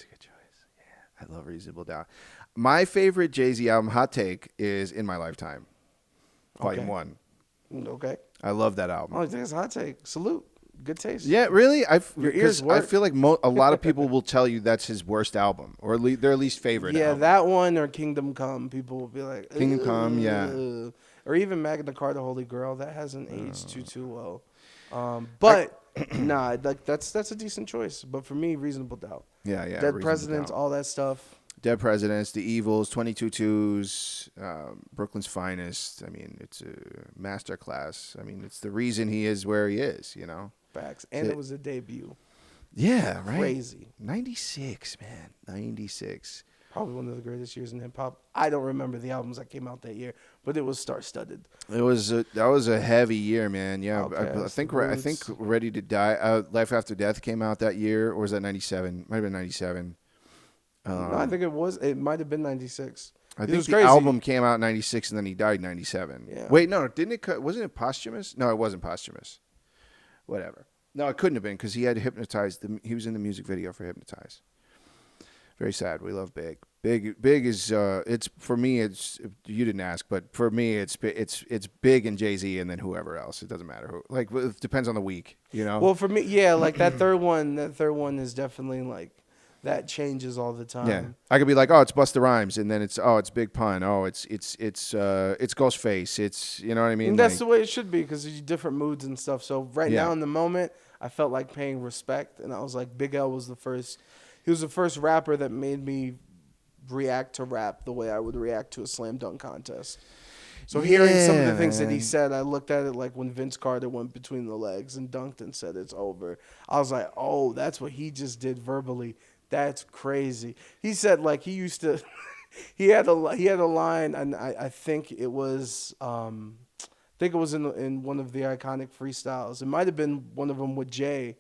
I love Reasonable Doubt. My favorite Jay-Z album, hot take, is In My Lifetime, Volume 1. Okay. I love that album. Oh, I think it's a hot take. Salute. Good taste. Yeah, really? Your ears work. I feel like a lot of people will tell you that's his worst album, or their least favorite album. Yeah, that one or Kingdom Come. People will be like, Kingdom Come, yeah. Or even Magna Carta, Holy Grail. That hasn't aged too well. But nah, like that's a decent choice. But for me, Reasonable Doubt. Yeah, Dead Reasonable Presidents, Doubt. all that stuff. Dead Presidents, The Evils, 22 Twos, Brooklyn's Finest. I mean, it's a masterclass. I mean, it's the reason he is where he is, you know? Facts. And it was a debut. Yeah, right. Crazy. 96, man. 96. Probably one of the greatest years in hip hop. I don't remember the albums that came out that year, but it was star-studded. That was a heavy year, man. Yeah, I Outkast, think Roots. Ready to Die, Life After Death came out that year, or was that 97? Might have been 97. No, I think it might have been 96. I It think was the crazy. album came out in 96 and then he died in 97. Yeah. Wait, no, wasn't it posthumous? No, it wasn't posthumous. Whatever. No, it couldn't have been because he had Hypnotized. He was in the music video for Hypnotize. Very sad. We love Big. Big is it's for me. It's you didn't ask, but for me, it's Big and Jay-Z and then whoever else. It doesn't matter who. Like it depends on the week, you know. Well, for me, yeah, like that third one is definitely like that changes all the time. Yeah, I could be like, oh, it's Busta Rhymes, and then it's Big Pun. Oh, it's Ghostface. It's you know what I mean. And that's Like, the way it should be because there's different moods and stuff. So right Yeah. now in the moment, I felt like paying respect, and I was like, Big L was the first. He was the first rapper that made me react to rap the way I would react to a slam dunk contest. So hearing some of the things that he man. said, I looked at it like when Vince Carter went between the legs and dunked and said it's over. I was like, oh, that's what he just did verbally. That's crazy. He said like he used to. he had a line, and I think it was in one of the iconic freestyles. It might have been one of them with Jay.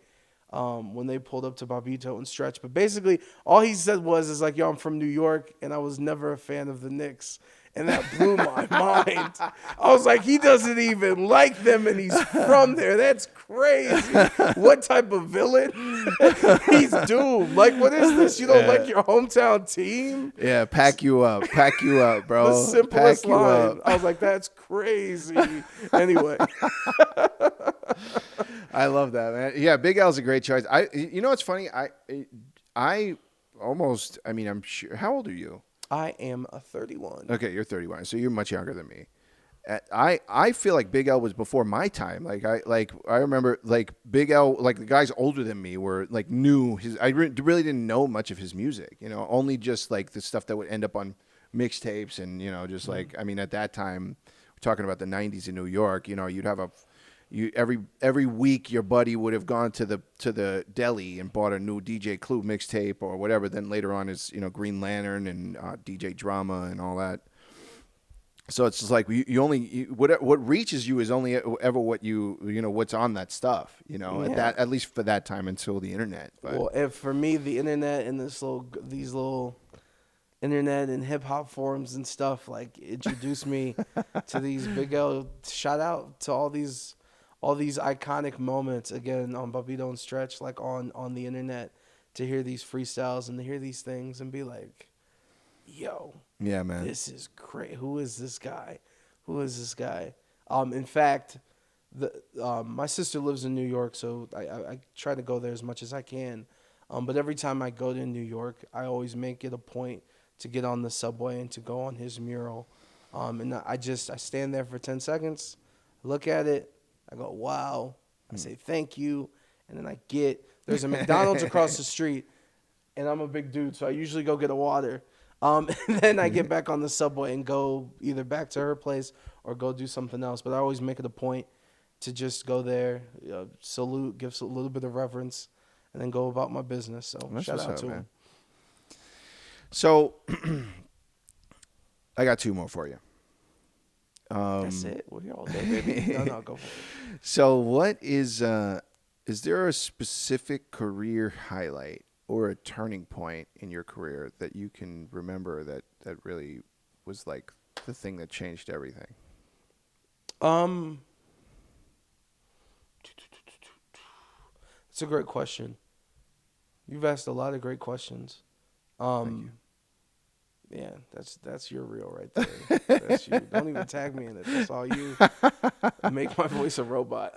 When they pulled up to Bobito and Stretch. But basically, all he said is like, yo, I'm from New York, and I was never a fan of the Knicks. And that blew my mind. I was like, he doesn't even like them, and he's from there. That's crazy. What type of villain? He's doomed. Like, what is this? You don't like your hometown team? yeah, pack you up, bro. The simplest Pack you line. up. I was like, that's crazy. Anyway. I love that, man. Yeah, Big L's a great choice. You know what's funny? I'm sure. How old are you? I am a 31. Okay, you're 31, so you're much younger than me. I feel like Big L was before my time. I remember like Big L, like the guys older than me were like knew his. I really didn't know much of his music. You know, only just like the stuff that would end up on mixtapes and you know just like I mean at that time, we're talking about the 90s in New York. You know, you'd have every week your buddy would have gone to the deli and bought a new DJ Clue mixtape or whatever. Then later on is Green Lantern and DJ Drama and all that. So it's just like what reaches you is only ever what what's on that stuff. At least for that time until the internet. But. Well, if for me the internet and these little internet and hip hop forums and stuff like introduced me to these Big L. Shout out to all these iconic moments again on Bobito and Stretch, like on the internet, to hear these freestyles and to hear these things and be like, yo, yeah, man, this is great. Who is this guy? In fact, my sister lives in New York, so I try to go there as much as I can. But every time I go to New York, I always make it a point to get on the subway and to go on his mural. And I stand there for 10 seconds, look at it, I go, wow. I say thank you, and then there's a McDonald's across the street, and I'm a big dude, so I usually go get a water. And then I get back on the subway and go either back to her place or go do something else. But I always make it a point to just go there, salute, give a little bit of reverence, and then go about my business. So That's shout what's out up, to man. him. So I got two more for you. That's it. We're all day, baby. No, go for it. So what is there a specific career highlight or a turning point in your career that you can remember that really was like the thing that changed everything? It's a great question. You've asked a lot of great questions. Thank you. Yeah, that's your reel right there. That's you. Don't even tag me in it. That's all you. Make my voice a robot.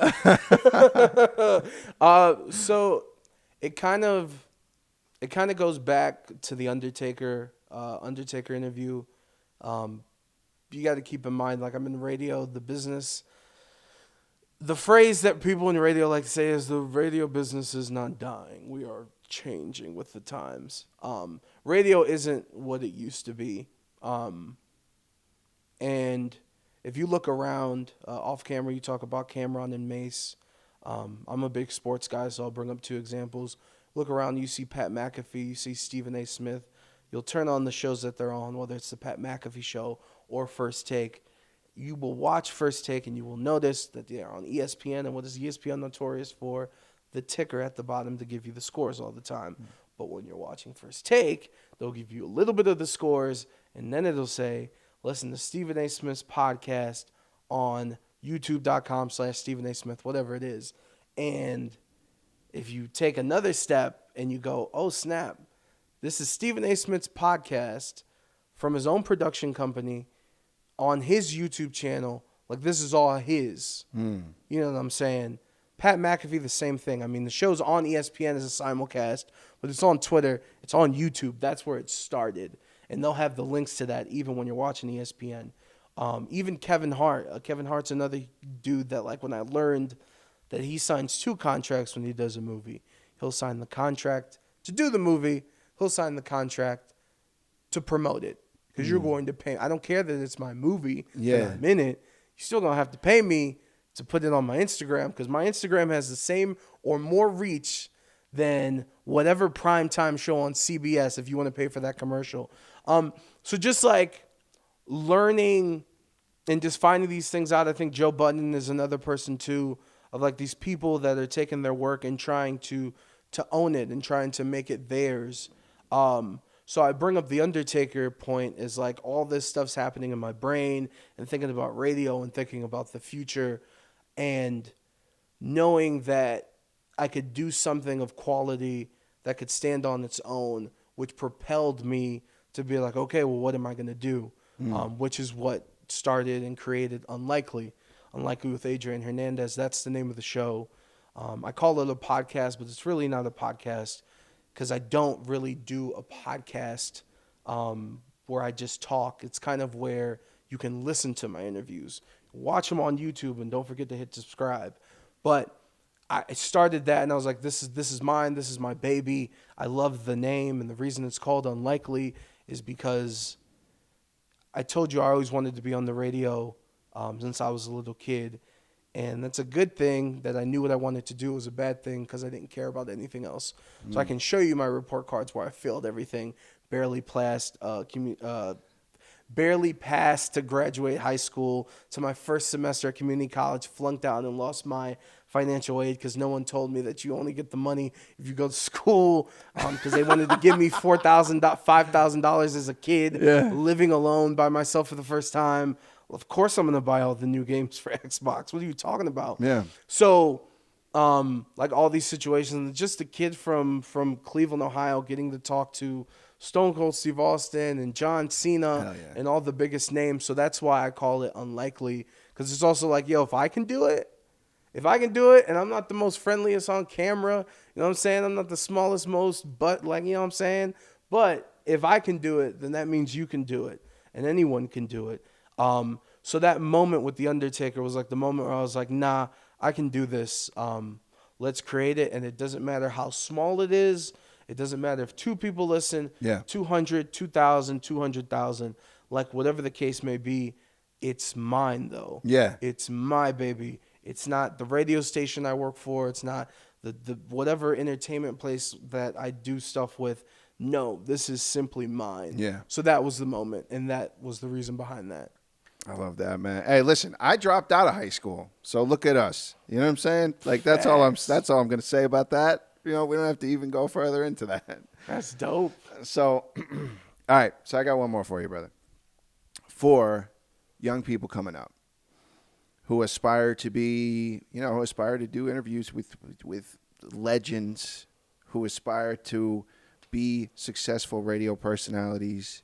So it kind of goes back to the Undertaker interview. You got to keep in mind, like I'm in radio, the business. the phrase that people in radio like to say is the radio business is not dying. We are changing with the times. Radio isn't what it used to be. And if you look around off camera, you talk about Cameron and Mace. I'm a big sports guy, so I'll bring up 2 examples. Look around, you see Pat McAfee, you see Stephen A. Smith. You'll turn on the shows that they're on, whether it's the Pat McAfee show or First Take. You will watch First Take and you will notice that they are on ESPN. And what is ESPN notorious for? The ticker at the bottom to give you the scores all the time. But when you're watching First Take, they'll give you a little bit of the scores, and then it'll say, listen to Stephen A. Smith's podcast on youtube.com/Stephen A. Smith, whatever it is. And if you take another step and you go, oh, snap, this is Stephen A. Smith's podcast from his own production company on his YouTube channel. Like, this is all his. You know what I'm saying? Pat McAfee, the same thing. I mean, the show's on ESPN as a simulcast, but it's on Twitter. It's on YouTube. That's where it started. And they'll have the links to that even when you're watching ESPN. Even Kevin Hart. Kevin Hart's another dude that, like, when I learned that he signs 2 contracts when he does a movie. He'll sign the contract to do the movie. He'll sign the contract to promote it. Because you're going to pay. I don't care that it's my movie and I'm in it. You're still going to have to pay me to put it on my Instagram, because my Instagram has the same or more reach than whatever primetime show on CBS if you want to pay for that commercial. So just like learning and just finding these things out. I think Joe Budden is another person too, of like these people that are taking their work and trying to own it and trying to make it theirs. So I bring up the Undertaker point is like all this stuff's happening in my brain and thinking about radio and thinking about the future and knowing that I could do something of quality that could stand on its own, which propelled me to be like, okay, well, what am I going to do? Which is what started and created Unlikely with Adrian Hernandez. That's the name of the show. I call it a podcast, but it's really not a podcast because I don't really do a podcast where I just talk. It's kind of where you can listen to my interviews. Watch them on YouTube, and don't forget to hit subscribe. But I started that, and I was like, this is mine. This is my baby. I love the name, and the reason it's called Unlikely is because I told you I always wanted to be on the radio since I was a little kid. And that's a good thing that I knew what I wanted to do. It was a bad thing because I didn't care about anything else. So I can show you my report cards where I failed everything, barely passed to graduate high school, to my first semester at community college, flunked out and lost my financial aid because no one told me that you only get the money if you go to school, because they wanted to give me $4,000, $5,000 as a kid, living alone by myself for the first time. Well, of course I'm going to buy all the new games for Xbox. What are you talking about? Yeah. So, like all these situations, just a kid from Cleveland, Ohio, getting to talk to Stone Cold Steve Austin and John Cena and all the biggest names. So that's why I call it Unlikely, because it's also like, yo, if I can do it, and I'm not the most friendliest on camera, you know what I'm saying? I'm not the smallest, but like, you know what I'm saying? But if I can do it, then that means you can do it, and anyone can do it. So that moment with The Undertaker was like the moment where I was like, nah, I can do this. Let's create it. And it doesn't matter how small it is. It doesn't matter if 2 people listen, 200, 2,000, 200,000, like whatever the case may be. It's mine though. Yeah. It's my baby. It's not the radio station I work for. It's not the whatever entertainment place that I do stuff with. No, this is simply mine. Yeah. So that was the moment. And that was the reason behind that. I love that, man. Hey, listen, I dropped out of high school, so look at us. You know what I'm saying? Like that's all I'm going to say about that. You know, we don't have to even go further into that. That's dope. So, all right. So I got one more for you, brother. For young people coming up who aspire to be, who aspire to do interviews with legends, who aspire to be successful radio personalities,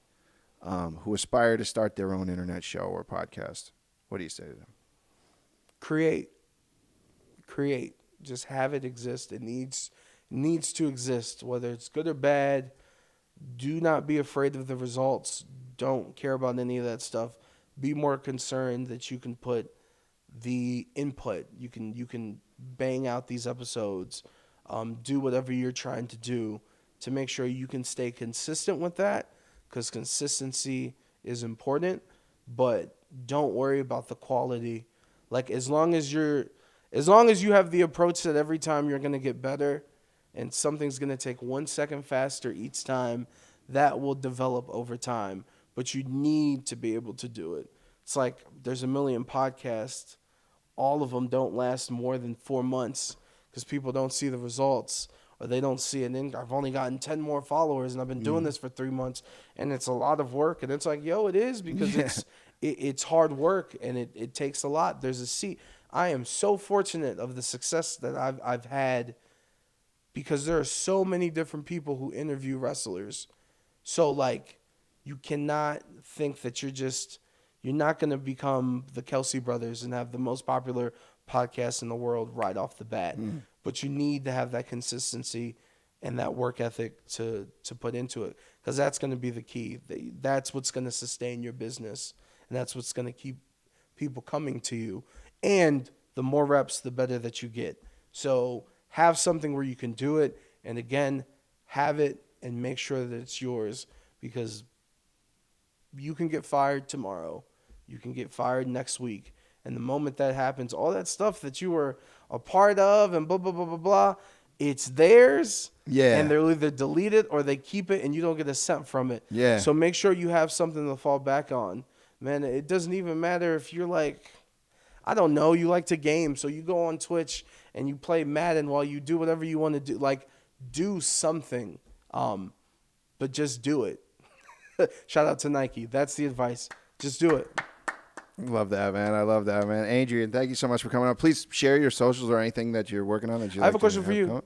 who aspire to start their own internet show or podcast. What do you say to them? Create. Just have it exist. It needs to exist, whether it's good or bad. Do not be afraid of the results. Don't care about any of that stuff. Be more concerned that you can put the input. You can bang out these episodes, do whatever you're trying to do to make sure you can stay consistent with that, because consistency is important. But don't worry about the quality. Like as long as you have the approach that every time you're gonna get better, and something's gonna take 1 second faster each time, that will develop over time. But you need to be able to do it. It's like there's a million podcasts. All of them don't last more than 4 months because people don't see the results, or they don't see an income. I've only gotten 10 more followers and I've been doing this for 3 months, and it's a lot of work. And it's like, yo, it is, because it's hard work, and it takes a lot. I am so fortunate of the success that I've had, because there are so many different people who interview wrestlers. So like, you cannot think that you're not going to become the Kelsey brothers and have the most popular podcast in the world right off the bat. But you need to have that consistency and that work ethic to put into it, because that's going to be the key. That's what's going to sustain your business, and that's what's going to keep people coming to you. And the more reps, the better that you get. So have something where you can do it, and again, have it and make sure that it's yours, because you can get fired tomorrow. You can get fired next week. And the moment that happens, all that stuff that you were a part of and blah, blah, blah, blah, blah, it's theirs. Yeah. And they'll either delete it or they keep it and you don't get a cent from it. Yeah. So make sure you have something to fall back on. Man, it doesn't even matter if you're like, I don't know, you like to game. So you go on Twitch and you play Madden while you do whatever you want to do. Like, do something. But just do it. Shout out to Nike. That's the advice. Just do it. Love that, man. I love that, man. Adrian, thank you so much for coming on. Please share your socials or anything that you're working on. That I have a question for you.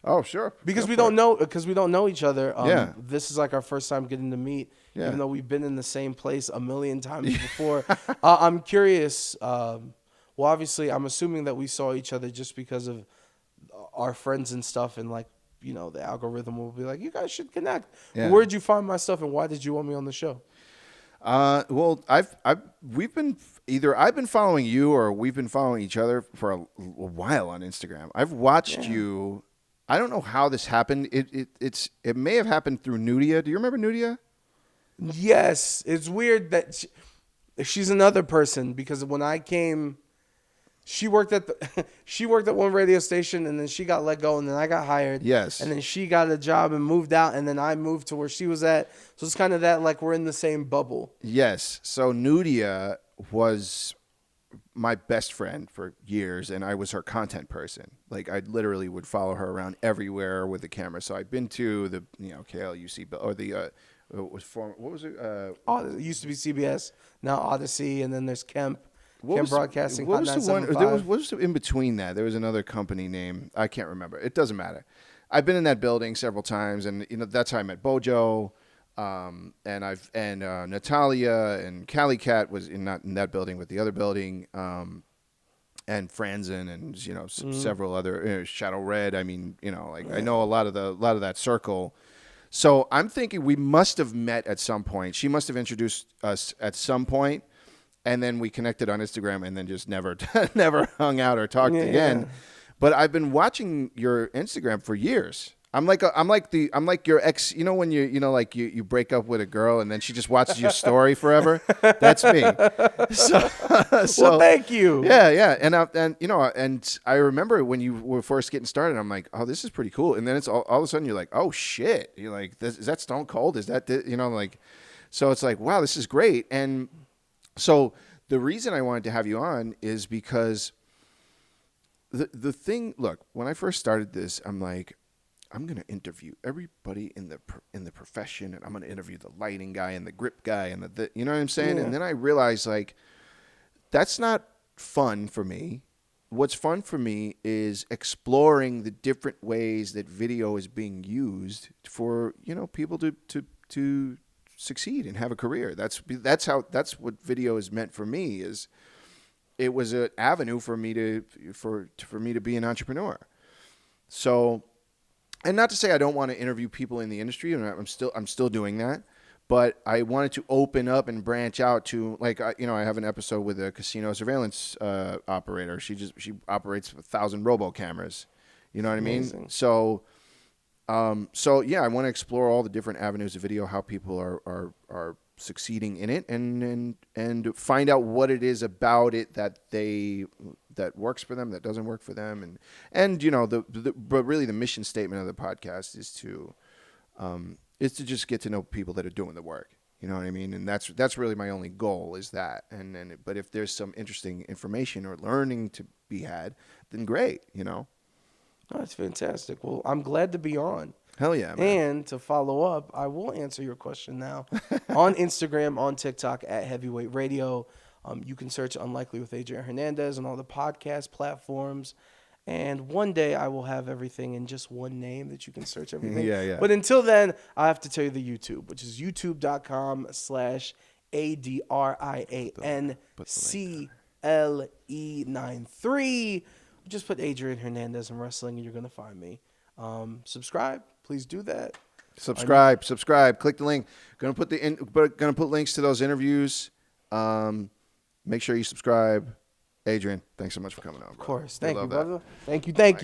Oh, sure. Because we don't know each other. Yeah. This is like our first time getting to meet, even though we've been in the same place a million times before. I'm curious. Well, obviously, I'm assuming that we saw each other just because of our friends and stuff, and like, you know, the algorithm will be like, you guys should connect. Yeah. Where did you find my stuff, and why did you want me on the show? Well, I've been following you, or we've been following each other for a while on Instagram. I've watched you. I don't know how this happened. It may have happened through Nudia. Do you remember Nudia? Yes, it's weird that she's another person, because when I came, she worked at one radio station, and then she got let go, and then I got hired. Yes. And then she got a job and moved out, and then I moved to where she was at. So it's kind of that, like, we're in the same bubble. Yes. So Nudia was my best friend for years, and I was her content person. Like, I literally would follow her around everywhere with the camera. So I've been to the KLUC, or the what was it? It used to be CBS, now Odyssey, and then there's Kemp. Broadcasting. What was the one? What was in between that? There was another company name. I can't remember. It doesn't matter. I've been in that building several times, and that's how I met Bojo, and Natalia and Cali Cat was not in that building, but the other building, and Franzen and several other Shadow Red. I mean, I know a lot of that circle. So I'm thinking we must have met at some point. She must have introduced us at some point. And then we connected on Instagram, and then just never hung out or talked again. But I've been watching your Instagram for years. I'm like your ex. You know when you break up with a girl and then she just watches your story forever. That's me. So well, thank you. Yeah. And I remember when you were first getting started, I'm like, oh, this is pretty cool. And then it's all of a sudden you're like, oh shit. You're like, is that Stone Cold? Is that so it's like, wow, this is great. And so the reason I wanted to have you on is because the thing, look, when I first started this, I'm like, I'm going to interview everybody in the profession, and I'm going to interview the lighting guy and the grip guy and the you know what I'm saying? Yeah. And then I realized, like, that's not fun for me. What's fun for me is exploring the different ways that video is being used for, people to succeed and have a career. That's what video is meant for me. Is it was an avenue for me to be an entrepreneur. So, and not to say I don't want to interview people in the industry, and I'm still doing that, But I wanted to open up and branch out to, like, I have an episode with a casino surveillance operator. She operates 1,000 robo cameras. You know what I mean? So yeah, I want to explore all the different avenues of video, how people are succeeding in it, and find out what it is about it that works for them, that doesn't work for them, and but really the mission statement of the podcast is to just get to know people that are doing the work. You know what I mean? And that's really my only goal is that. But if there's some interesting information or learning to be had, then great. Oh, that's fantastic. Well, I'm glad to be on. Hell yeah, man. And to follow up, I will answer your question now. On Instagram, on TikTok, at Heavyweight Radio. You can search Unlikely with Adrian Hernandez on all the podcast platforms. And one day I will have everything in just one name that you can search everything. Yeah. But until then, I have to tell you the YouTube, which is youtube.com/ADRIANCLE93. Just put Adrian Hernandez in wrestling and you're going to find me. Subscribe. Please do that. Subscribe. Click the link. Gonna put links to those interviews. Make sure you subscribe. Adrian, thanks so much for coming on, bro. Of course. Thank you, that. brother. Thank you. My God.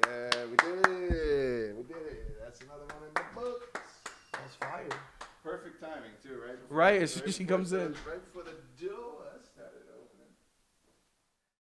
Yeah, we did it. That's another one in the books. That's fire. Perfect timing, too, right? Right, as soon as she comes in. Right